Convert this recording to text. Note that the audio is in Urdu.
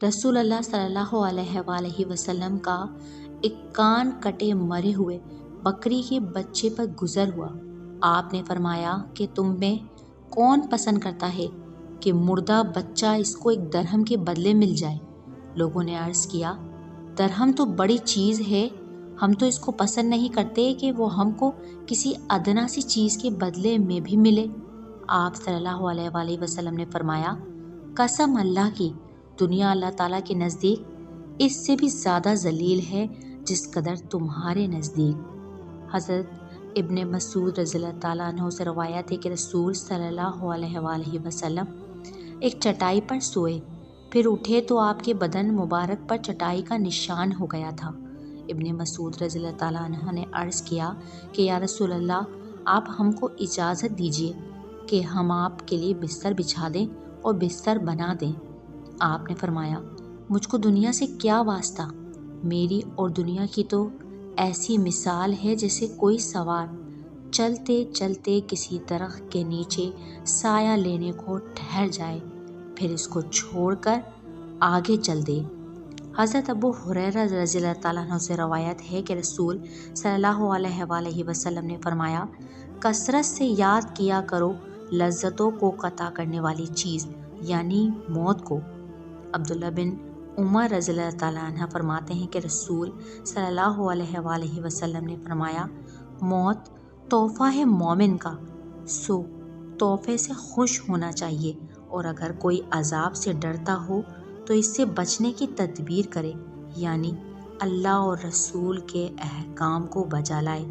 رسول اللہ صلی اللہ علیہ وآلہ وسلم کا ایک کان کٹے مرے ہوئے بکری کے بچے پر گزر ہوا۔ آپ نے فرمایا کہ تم میں کون پسند کرتا ہے کہ مردہ بچہ اس کو ایک درہم کے بدلے مل جائے؟ لوگوں نے عرض کیا، درہم تو بڑی چیز ہے، ہم تو اس کو پسند نہیں کرتے کہ وہ ہم کو کسی ادنا سی چیز کے بدلے میں بھی ملے۔ آپ صلی اللہ علیہ وآلہ وسلم نے فرمایا، قسم اللہ کی، دنیا اللہ تعالیٰ کے نزدیک اس سے بھی زیادہ ذلیل ہے جس قدر تمہارے نزدیک۔ حضرت ابن مسعود رضی اللہ تعالیٰ عنہ سے روایت ہے کہ رسول صلی اللہ علیہ وآلہ وسلم ایک چٹائی پر سوئے، پھر اٹھے تو آپ کے بدن مبارک پر چٹائی کا نشان ہو گیا تھا۔ ابن مسعود رضی اللہ تعالیٰ عنہ نے عرض کیا کہ یا رسول اللہ، آپ ہم کو اجازت دیجیے کہ ہم آپ کے لیے بستر بچھا دیں اور بستر بنا دیں۔ آپ نے فرمایا، مجھ کو دنیا سے کیا واسطہ، میری اور دنیا کی تو ایسی مثال ہے جیسے کوئی سوار چلتے چلتے کسی درخت کے نیچے سایہ لینے کو ٹھہر جائے، پھر اس کو چھوڑ کر آگے چل دے۔ حضرت ابو ہریرہ رضی اللہ تعالیٰ عنہ سے روایت ہے کہ رسول صلی اللہ علیہ وآلہ وسلم نے فرمایا، کثرت سے یاد کیا کرو لذتوں کو قطع کرنے والی چیز یعنی موت کو۔ عبداللہ بن عمر رضی اللہ تعالیٰ عنہ فرماتے ہیں کہ رسول صلی اللہ علیہ وآلہ وسلم نے فرمایا، موت تحفہ ہے مومن کا، سو تحفے سے خوش ہونا چاہیے، اور اگر کوئی عذاب سے ڈرتا ہو تو اس سے بچنے کی تدبیر کرے، یعنی اللہ اور رسول کے احکام کو بجا لائے۔